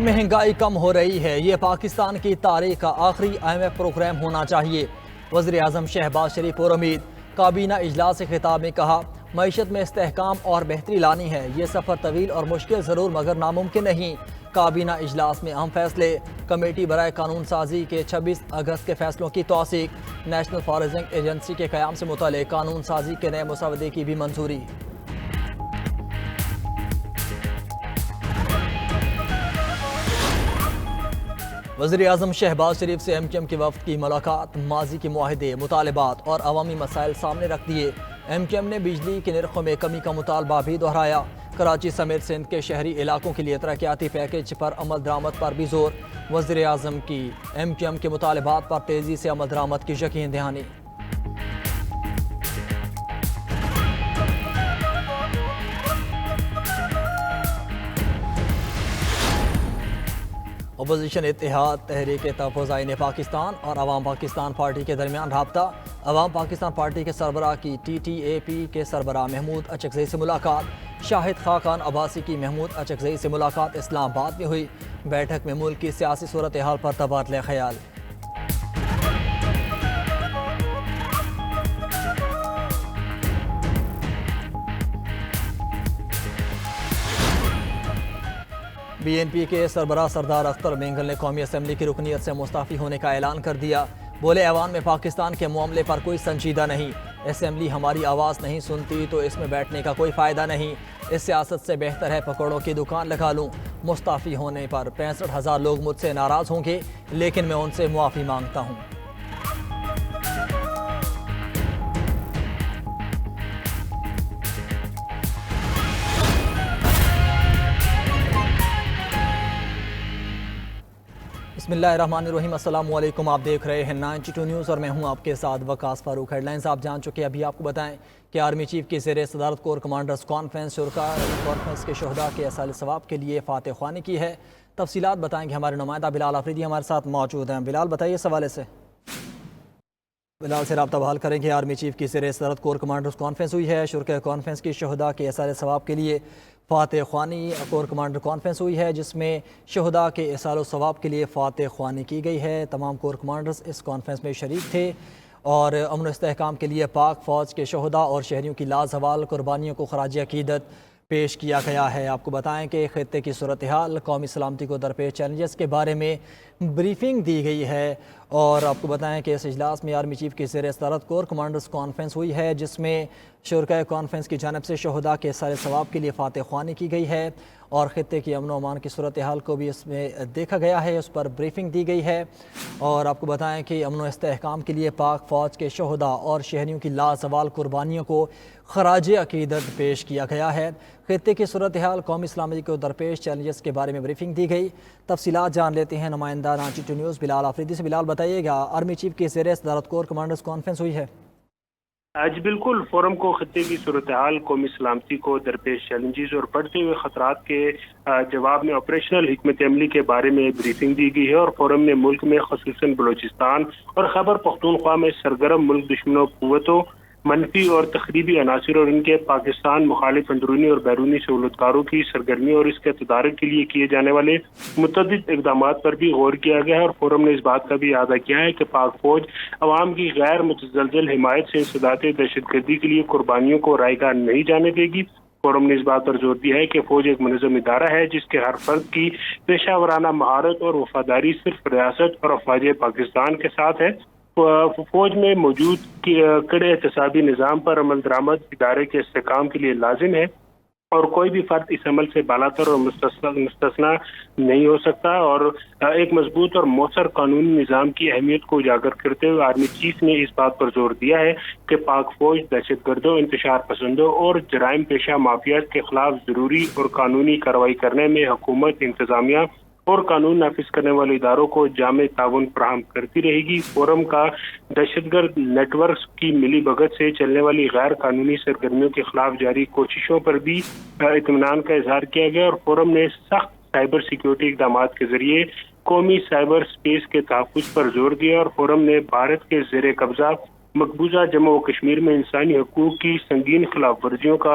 مہنگائی کم ہو رہی ہے، یہ پاکستان کی تاریخ کا آخری IMF پروگرام ہونا چاہیے۔ وزیر اعظم شہباز شریف پرامید۔ کابینہ اجلاس سے خطاب میں کہا، معیشت میں استحکام اور بہتری لانی ہے۔ یہ سفر طویل اور مشکل ضرور مگر ناممکن نہیں۔ کابینہ اجلاس میں اہم فیصلے۔ کمیٹی برائے قانون سازی کے 26 اگست کے فیصلوں کی توثیق۔ نیشنل فارنسک ایجنسی کے قیام سے متعلق قانون سازی کے نئے مسودے کی بھی منظوری۔ وزیر اعظم شہباز شریف سے MQM کے وفد کی ملاقات۔ ماضی کے معاہدے، مطالبات اور عوامی مسائل سامنے رکھ دیے۔ MQM نے بجلی کے نرخوں میں کمی کا مطالبہ بھی دہرایا۔ کراچی سمیت سندھ کے شہری علاقوں کے لیے ترقیاتی پیکیج پر عمل درآمد پر بھی زور۔ وزیر اعظم کی MQM کے مطالبات پر تیزی سے عمل درآمد کی یقین دہانی۔ اپوزیشن اتحاد تحریک تحفظ آئین پاکستان اور عوام پاکستان پارٹی کے درمیان رابطہ۔ عوام پاکستان پارٹی کے سربراہ کی TTAP کے سربراہ محمود اچکزئی سے ملاقات۔ شاہد خاقان عباسی کی محمود اچکزئی سے ملاقات اسلام آباد میں ہوئی۔ بیٹھک میں ملک کی سیاسی صورتحال پر تبادلہ خیال۔ BNP کے سربراہ سردار اختر مینگل نے قومی اسمبلی کی رکنیت سے مستعفی ہونے کا اعلان کر دیا۔ بولے، ایوان میں پاکستان کے معاملے پر کوئی سنجیدہ نہیں۔ اسمبلی ہماری آواز نہیں سنتی تو اس میں بیٹھنے کا کوئی فائدہ نہیں۔ اس سیاست سے بہتر ہے پکوڑوں کی دکان لگا لوں۔ مستعفی ہونے پر 65,000 لوگ مجھ سے ناراض ہوں گے، لیکن میں ان سے معافی مانگتا ہوں۔ بسم اللہ الرحمن الرحیم، السلام علیکم۔ آپ دیکھ رہے ہیں 92 نیوز اور میں ہوں آپ کے ساتھ وقاص فاروق۔ ہیڈ لائنز آپ جان چکے، ابھی آپ کو بتائیں کہ آرمی چیف کی زیر صدارت کور کمانڈرز کانفرنس شرکاء کانفرنس کے شہداء کے ایصال ثواب کے لیے فاتح خوانی کی ہے۔ تفصیلات بتائیں گے ہمارے نمائندہ بلال آفریدی ہمارے ساتھ موجود ہیں۔ بلال بتائیے اس حوالے سے۔ بلال سے رابطہ بحال کریں گے۔ آرمی چیف کی زیر صدارت کور کمانڈرز کانفرنس ہوئی ہے۔ شرکاء کانفرنس کی شہداء کے ایصال ثواب کے لیے فاتح خوانی کور کمانڈر کانفرنس ہوئی ہے، جس میں شہداء کے ایصال و ثواب کے لیے فاتح خوانی کی گئی ہے۔ تمام کور کمانڈرز اس کانفرنس میں شریک تھے اور امن و استحکام کے لیے پاک فوج کے شہداء اور شہریوں کی لازوال قربانیوں کو خراج عقیدت پیش کیا گیا ہے۔ آپ کو بتائیں کہ خطے کی صورتحال، قومی سلامتی کو درپیش چیلنجز کے بارے میں بریفنگ دی گئی ہے اور آپ کو بتائیں کہ اس اجلاس میں آرمی چیف کی زیر صدارت کور کمانڈرز کانفرنس ہوئی ہے، جس میں شرکاء کانفرنس کی جانب سے شہداء کے ایصال ثواب کے لیے فاتح خوانی کی گئی ہے اور خطے کی امن و امان کی صورتحال کو بھی اس میں دیکھا گیا ہے، اس پر بریفنگ دی گئی ہے اور آپ کو بتائیں کہ امن و استحکام کے لیے پاک فوج کے شہداء اور شہریوں کی لازوال قربانیوں کو خراج عقیدت پیش کیا گیا ہے۔ خطے کی صورتحال، قومی سلامتی کو درپیش چیلنجز کے بارے میں بریفنگ دی گئی۔ تفصیلات جان لیتے ہیں نمائندہ 92 نیوز بلال آفریدی سے۔ بلال بتائیے گا، آرمی چیف کی زیر صدارت کور کمانڈرز کانفرنس ہوئی ہے؟ آج بالکل فورم کو خطے کی صورتحال، قومی سلامتی کو درپیش چیلنجز اور بڑھتے ہوئے خطرات کے جواب میں آپریشنل حکمت عملی کے بارے میں بریفنگ دی گئی ہے اور فورم نے ملک میں خصوصاً بلوچستان اور خیبر پختونخوا میں سرگرم ملک دشمنوں قوتوں، منفی اور تخریبی عناصر اور ان کے پاکستان مخالف اندرونی اور بیرونی سہولتکاروں کی سرگرمی اور اس کے تدارک کے لیے کیے جانے والے متعدد اقدامات پر بھی غور کیا گیا ہے اور فورم نے اس بات کا بھی اعادہ کیا ہے کہ پاک فوج عوام کی غیر متزلزل حمایت سے انسداد دہشت گردی کے لیے قربانیوں کو رائے گاہ نہیں جانے دے گی۔ فورم نے اس بات پر زور دیا ہے کہ فوج ایک منظم ادارہ ہے جس کے ہر فرد کی پیشہ ورانہ مہارت اور وفاداری صرف ریاست اور افواج پاکستان کے ساتھ ہے۔ فوج میں موجود کڑے احتسابی نظام پر عمل درآمد ادارے کے استحکام کے لیے لازم ہے اور کوئی بھی فرد اس عمل سے بالاتر اور مستثنا نہیں ہو سکتا اور ایک مضبوط اور مؤثر قانونی نظام کی اہمیت کو اجاگر کرتے ہوئے آرمی چیف نے اس بات پر زور دیا ہے کہ پاک فوج دہشت گردوں، انتشار پسندوں اور جرائم پیشہ مافیات کے خلاف ضروری اور قانونی کارروائی کرنے میں حکومت، انتظامیہ اور قانون نافذ کرنے والے اداروں کو جامع تعاون فراہم کرتی رہے گی۔ فورم کا دہشت گرد نیٹ ورکس کی ملی بھگت سے چلنے والی غیر قانونی سرگرمیوں کے خلاف جاری کوششوں پر بھی اطمینان کا اظہار کیا گیا اور فورم نے سخت سائبر سیکیورٹی اقدامات کے ذریعے قومی سائبر سپیس کے تحفظ پر زور دیا اور فورم نے بھارت کے زیر قبضہ مقبوضہ جموں و کشمیر میں انسانی حقوق کی سنگین خلاف ورزیوں کا